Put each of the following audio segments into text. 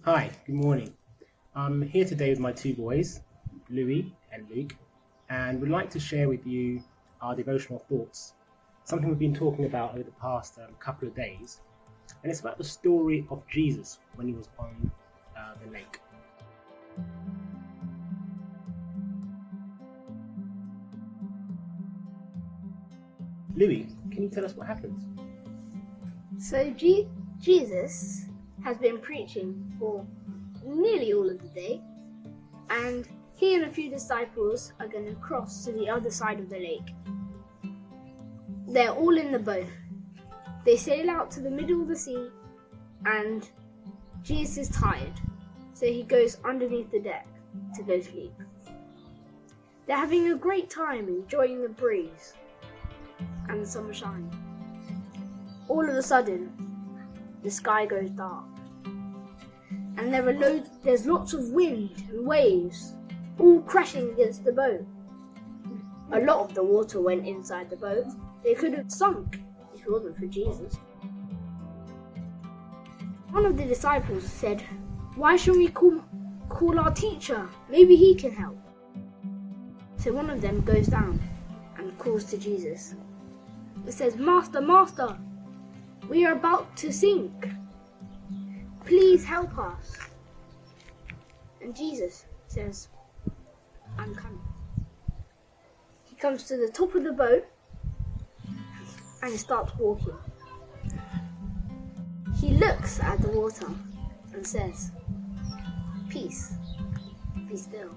Hi, good morning. I'm here today with my two boys, Louis and Luke, and we'd like to share with you our devotional thoughts, something we've been talking about over the past couple of days, and it's about the story of Jesus when he was on the lake. Louis, can you tell us what happened? So Jesus has been preaching for nearly all of the day, and he and a few disciples are going to cross to the other side of the lake. They're all in the boat. They sail out to the middle of the sea, and Jesus is tired, so he goes underneath the deck to go sleep. They're having a great time enjoying the breeze and the sunshine. All of a sudden, the sky goes dark, and there's lots of wind and waves, all crashing against the boat. A lot of the water went inside the boat. They could have sunk if it wasn't for Jesus. One of the disciples said, "Why shouldn't we call our teacher? Maybe he can help." So one of them goes down and calls to Jesus. It says, "Master, Master, we are about to sink. Please help us." And Jesus says, "I'm coming." He comes to the top of the boat and he starts walking. He looks at the water and says, "Peace, be still."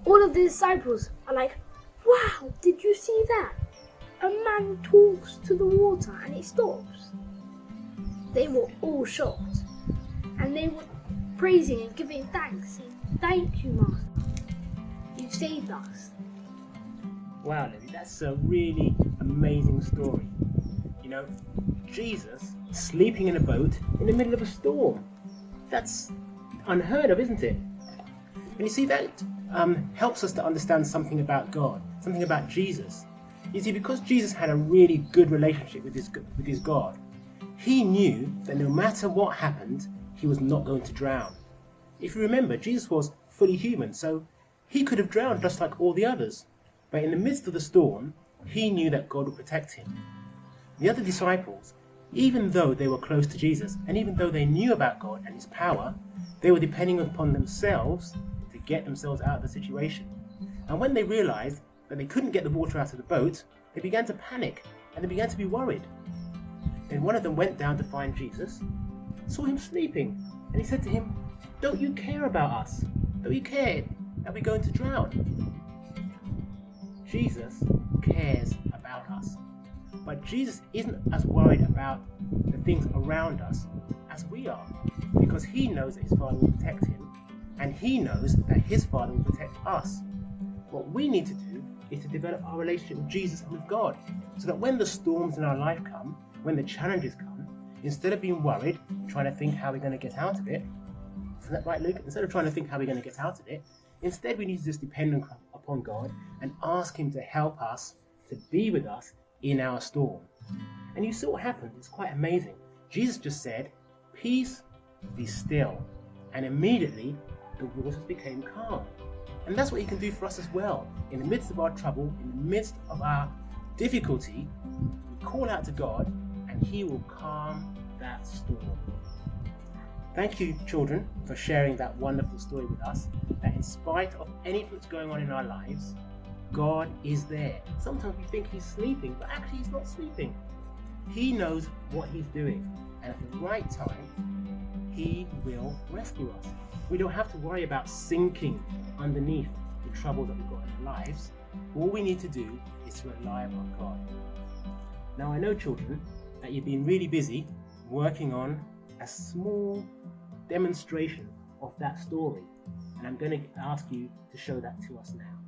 All of the disciples are like, "Wow, did you see that? A man talks to the water and it stops." They were all shocked, and they were praising and giving thanks, saying, "Thank you, Master. You've saved us." Wow, Louis, that's a really amazing story. You know, Jesus sleeping in a boat in the middle of a storm. That's unheard of, isn't it? And you see, that helps us to understand something about God, something about Jesus. You see, because Jesus had a really good relationship with his God, he knew that no matter what happened, he was not going to drown. If you remember, Jesus was fully human, so he could have drowned just like all the others. But in the midst of the storm, he knew that God would protect him. The other disciples, even though they were close to Jesus, and even though they knew about God and his power, they were depending upon themselves to get themselves out of the situation. And when they realized that they couldn't get the water out of the boat, they began to panic and they began to be worried. Then one of them went down to find Jesus, saw him sleeping, and he said to him, "Don't you care about us? Don't you care that we're going to drown?" Jesus cares about us. But Jesus isn't as worried about the things around us as we are, because he knows that his Father will protect him, and he knows that his Father will protect us. What we need to do is to develop our relationship with Jesus and with God, so that when the storms in our life come, when the challenges come, instead of being worried, trying to think how we're going to get out of it, isn't that right, Luke? Instead of trying to think how we're going to get out of it, instead we need to just depend upon God and ask him to help us, to be with us in our storm. And you saw what happened. It's quite amazing. Jesus just said, "Peace, be still." And immediately the waters became calm. And that's what he can do for us as well. In the midst of our trouble, in the midst of our difficulty, we call out to God and he will calm that storm. Thank you, children, for sharing that wonderful story with us, that in spite of anything that's going on in our lives, God is there. Sometimes we think he's sleeping, but actually he's not sleeping. He knows what he's doing, and at the right time, he will rescue us. We don't have to worry about sinking underneath the trouble that we've got in our lives. All we need to do is to rely upon God. Now, I know, children, that you've been really busy working on a small demonstration of that story, and I'm going to ask you to show that to us now.